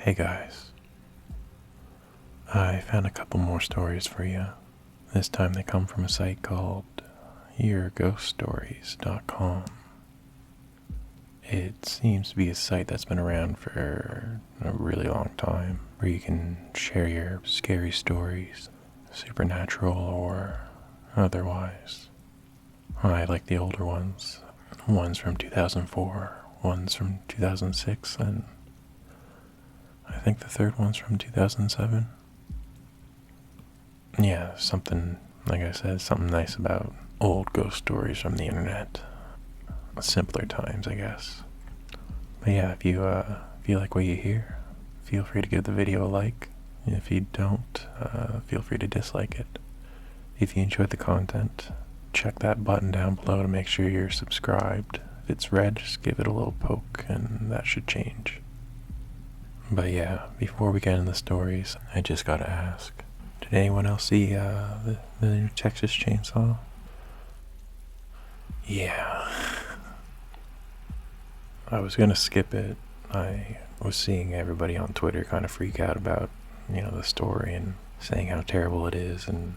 Hey guys, I found a couple more stories for you. This time they come from a site called YourGhostStories.com. It seems to be a site that's been around for a really long time, where you can share your scary stories, supernatural or otherwise. I like the older ones. One's from 2004, one's from 2006, and I think the third one's from 2007. Yeah, something, like I said, something nice about old ghost stories from the internet. Simpler times, I guess. But yeah, if you like what you hear, feel free to give the video a like. If you don't, feel free to dislike it. If you enjoyed the content, check that button down below to make sure you're subscribed. If it's red, just give it a little poke and that should change. But yeah, before we get into the stories, I just gotta ask, did anyone else see the new Texas Chainsaw? Yeah. I was gonna skip it. I was seeing everybody on Twitter kind of freak out about, the story and saying how terrible it is, and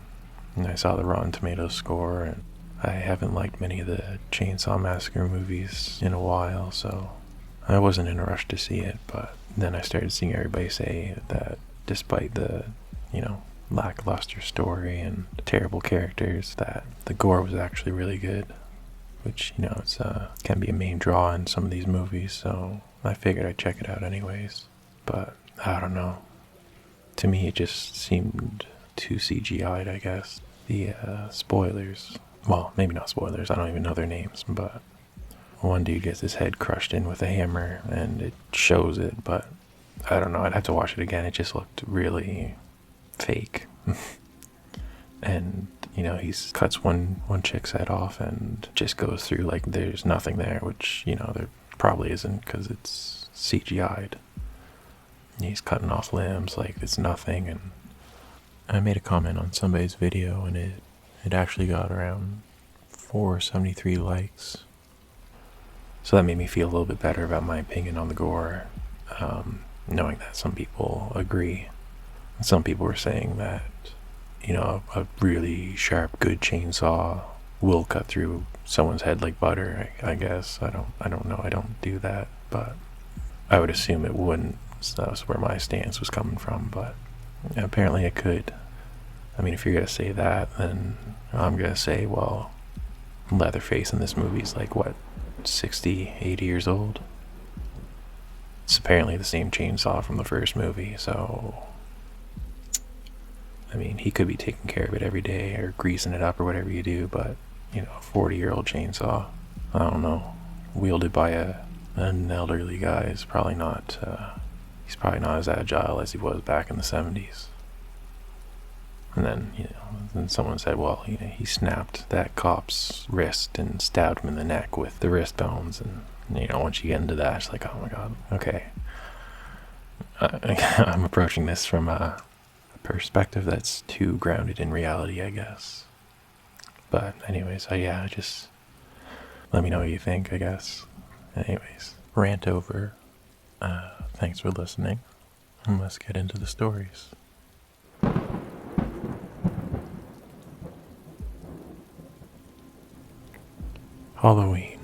I saw the Rotten Tomatoes score, and I haven't liked many of the Chainsaw Massacre movies in a while, so I wasn't in a rush to see it, but then I started seeing everybody say that despite the, lackluster story and terrible characters, that the gore was actually really good, which, it's can be a main draw in some of these movies, so I figured I'd check it out anyways. But I don't know. To me, it just seemed too CGI'd, I guess. The spoilers, well, maybe not spoilers, I don't even know their names, but one dude gets his head crushed in with a hammer, and it shows it, but I don't know, I'd have to watch it again. It just looked really fake. And, he cuts one chick's head off and just goes through like there's nothing there, which, there probably isn't because it's CGI'd. He's cutting off limbs like it's nothing, and I made a comment on somebody's video, and it actually got around 473 likes. So that made me feel a little bit better about my opinion on the gore, knowing that some people agree. Some people were saying that, a really sharp, good chainsaw will cut through someone's head like butter, I guess. I don't know. I don't do that, but I would assume it wouldn't. So that was where my stance was coming from, but apparently it could. I mean, if you're going to say that, then I'm going to say, well, Leatherface in this movie is like, what, 60, 80 years old? It's apparently the same chainsaw from the first movie, so I mean, he could be taking care of it every day or greasing it up or whatever you do, but, a 40-year-old chainsaw, I don't know, wielded by an elderly guy is probably not, he's probably not as agile as he was back in the 70s. And then, then someone said, well, he snapped that cop's wrist and stabbed him in the neck with the wrist bones, and, once you get into that, it's like, oh my god, okay. I'm approaching this from a perspective that's too grounded in reality, I guess. But anyways, just let me know what you think, I guess. Anyways, rant over. Thanks for listening, and let's get into the stories. Halloween,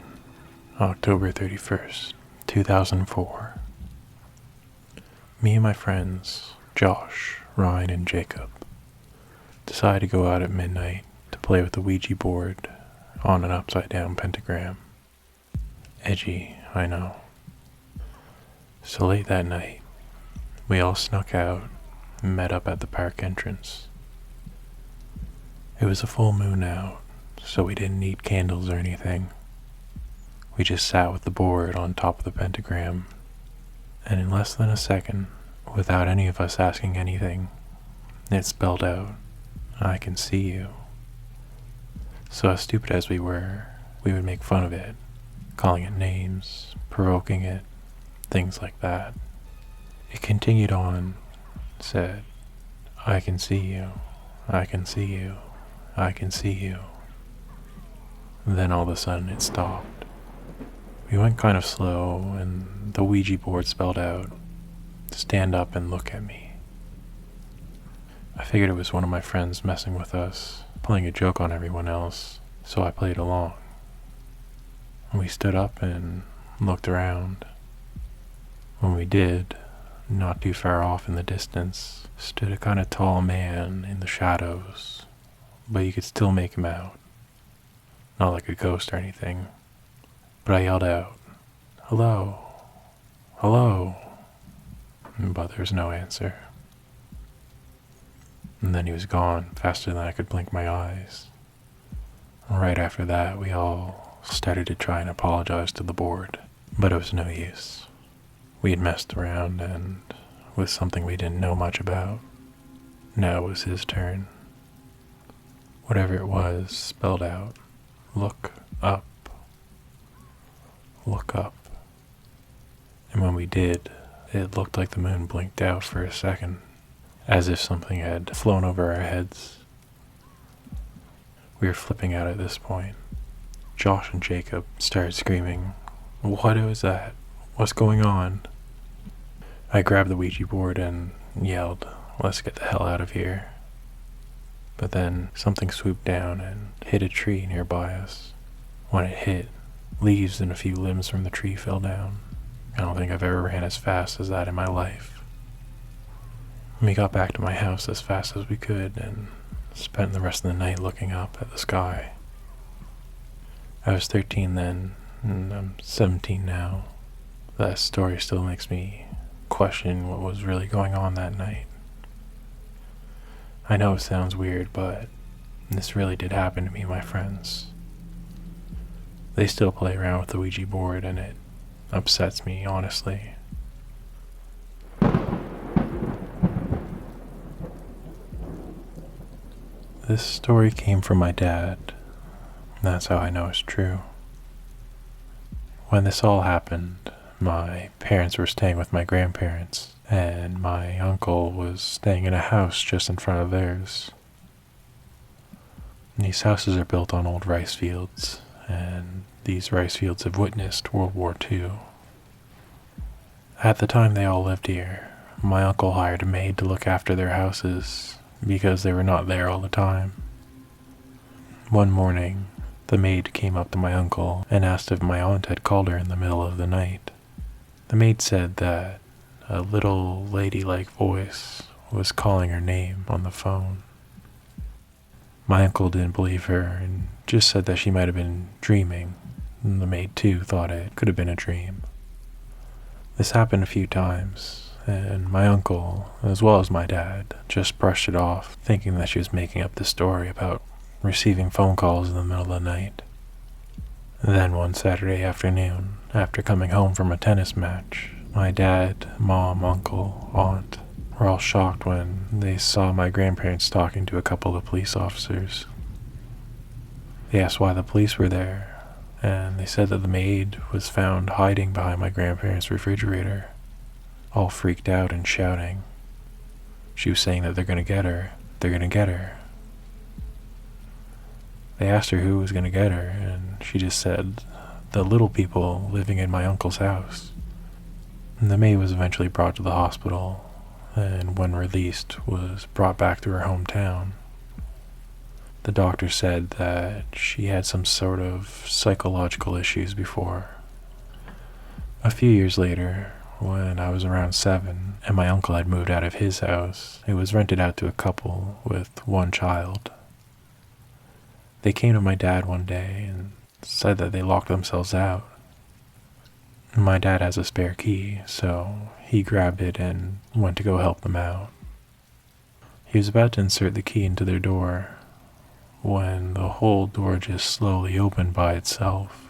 October 31st, 2004. Me and my friends, Josh, Ryan, and Jacob, decided to go out at midnight to play with the Ouija board on an upside-down pentagram. Edgy, I know. So late that night, we all snuck out and met up at the park entrance. It was a full moon out, so we didn't need candles or anything. We just sat with the board on top of the pentagram, and in less than a second, without any of us asking anything, it spelled out, "I can see you." So as stupid as we were, we would make fun of it, calling it names, provoking it, things like that. It continued on, said, "I can see you, I can see you, I can see you." Then all of a sudden it stopped. We went kind of slow, and the Ouija board spelled out, stand up and look at me. I figured it was one of my friends messing with us, playing a joke on everyone else, so I played along. We stood up and looked around. When we did, not too far off in the distance, stood a kind of tall man in the shadows, but you could still make him out. Not like a ghost or anything. But I yelled out, "Hello, hello," but there was no answer. And then he was gone faster than I could blink my eyes. Right after that, we all started to try and apologize to the board, but it was no use. We had messed around and with something we didn't know much about. Now it was his turn. Whatever it was spelled out, "Look up. Look up." And when we did, it looked like the moon blinked out for a second, as if something had flown over our heads. We were flipping out at this point. Josh and Jacob started screaming, "What was that? What's going on?" I grabbed the Ouija board and yelled, "Let's get the hell out of here." But then something swooped down and hit a tree nearby us. When it hit, leaves and a few limbs from the tree fell down. I don't think I've ever ran as fast as that in my life. We got back to my house as fast as we could and spent the rest of the night looking up at the sky. I was 13 then, and I'm 17 now. That story still makes me question what was really going on that night. I know it sounds weird, but this really did happen to me and my friends. They still play around with the Ouija board, and it upsets me, honestly. This story came from my dad. That's how I know it's true. When this all happened, my parents were staying with my grandparents, and my uncle was staying in a house just in front of theirs. These houses are built on old rice fields, and these rice fields have witnessed World War II. At the time they all lived here, my uncle hired a maid to look after their houses because they were not there all the time. One morning, the maid came up to my uncle and asked if my aunt had called her in the middle of the night. The maid said that a little lady-like voice was calling her name on the phone. My uncle didn't believe her and just said that she might have been dreaming, and the maid too thought it could have been a dream. This happened a few times, and my uncle, as well as my dad, just brushed it off, thinking that she was making up the story about receiving phone calls in the middle of the night. Then one Saturday afternoon, after coming home from a tennis match, my dad, mom, uncle, aunt were all shocked when they saw my grandparents talking to a couple of police officers. They asked why the police were there, and they said that the maid was found hiding behind my grandparents' refrigerator, all freaked out and shouting. She was saying that they're gonna get her, they're gonna get her. They asked her who was gonna get her, and she just said, the little people living in my uncle's house. And the maid was eventually brought to the hospital, and when released, was brought back to her hometown. The doctor said that she had some sort of psychological issues before. A few years later, when I was around 7 and my uncle had moved out of his house, it was rented out to a couple with one child. They came to my dad one day and said that they locked themselves out. My dad has a spare key, so he grabbed it and went to go help them out. He was about to insert the key into their door when the whole door just slowly opened by itself.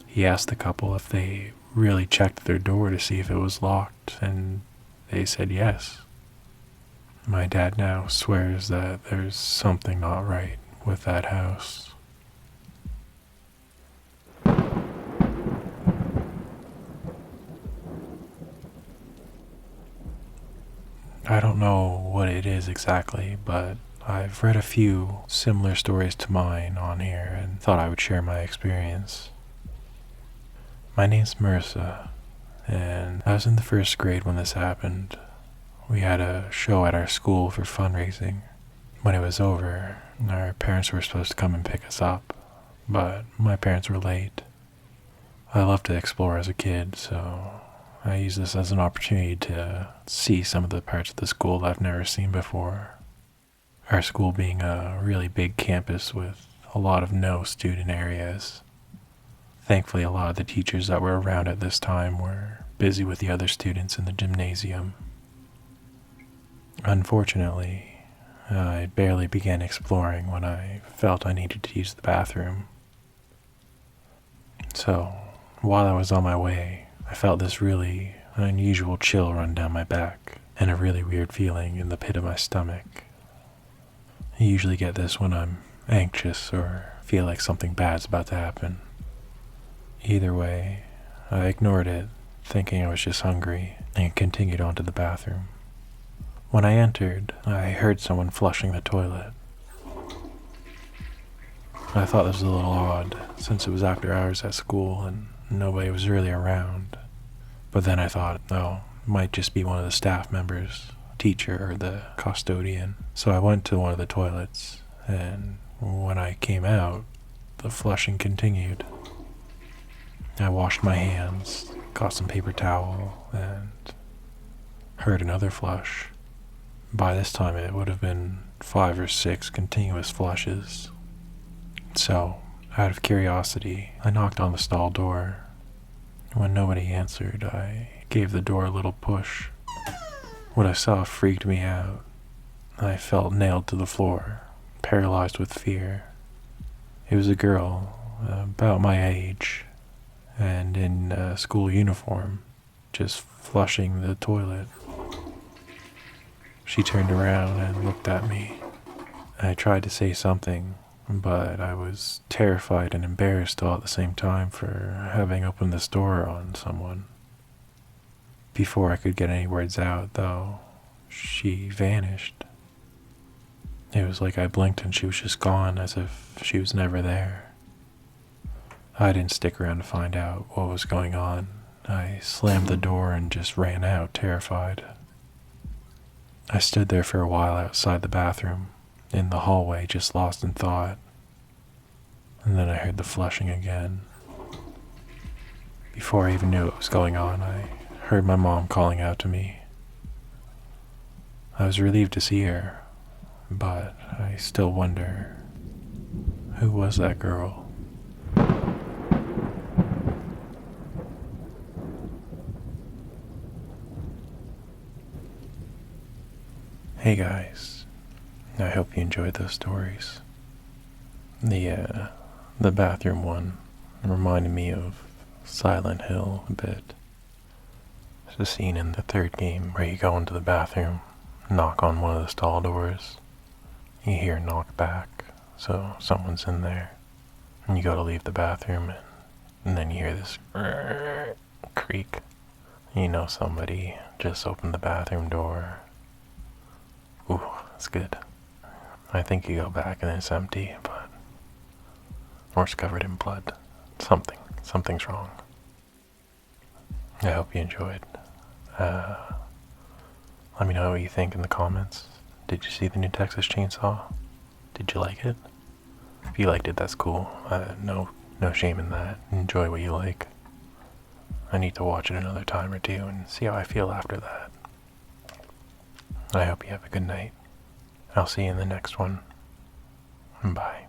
He asked the couple if they really checked their door to see if it was locked, and they said yes. My dad now swears that there's something not right with that house. I don't know what it is exactly, but I've read a few similar stories to mine on here and thought I would share my experience. My name's Marissa, and I was in the first grade when this happened. We had a show at our school for fundraising. When it was over, our parents were supposed to come and pick us up, but my parents were late. I loved to explore as a kid, so I used this as an opportunity to see some of the parts of the school that I've never seen before. Our school being a really big campus with a lot of no student areas. Thankfully, a lot of the teachers that were around at this time were busy with the other students in the gymnasium. Unfortunately, I barely began exploring when I felt I needed to use the bathroom. So, while I was on my way, I felt this really unusual chill run down my back and a really weird feeling in the pit of my stomach. I usually get this when I'm anxious or feel like something bad's about to happen. Either way, I ignored it, thinking I was just hungry, and continued on to the bathroom. When I entered, I heard someone flushing the toilet. I thought this was a little odd, since it was after hours at school and nobody was really around. But then I thought, oh, it might just be one of the staff members, teacher, or the custodian. So I went to one of the toilets, and when I came out, the flushing continued. I washed my hands, got some paper towel, and heard another flush. By this time it would have been 5 or 6 continuous flushes. So, out of curiosity, I knocked on the stall door. When nobody answered, I gave the door a little push. What I saw freaked me out. I felt nailed to the floor, paralyzed with fear. It was a girl, about my age, and in a school uniform, just flushing the toilet. She turned around and looked at me. I tried to say something, but I was terrified and embarrassed all at the same time for having opened this door on someone. Before I could get any words out, though, she vanished. It was like I blinked and she was just gone, as if she was never there. I didn't stick around to find out what was going on. I slammed the door and just ran out, terrified. I stood there for a while outside the bathroom, in the hallway, just lost in thought. And then I heard the flushing again. Before I even knew what was going on, I heard my mom calling out to me. I was relieved to see her, but I still wonder, who was that girl? Hey guys, I hope you enjoyed those stories. The bathroom one reminded me of Silent Hill a bit. There's a scene in the third game where you go into the bathroom, knock on one of the stall doors, you hear a knock back, so someone's in there, and you go to leave the bathroom, and then you hear this creak. You know somebody just opened the bathroom door. Ooh, that's good. I think you go back and it's empty, or it's covered in blood. Something's wrong. I hope you enjoyed. Let me know what you think in the comments. Did you see the new Texas Chainsaw? Did you like it? If you liked it, that's cool. No shame in that. Enjoy what you like. I need to watch it another time or two and see how I feel after that. I hope you have a good night. I'll see you in the next one. Bye.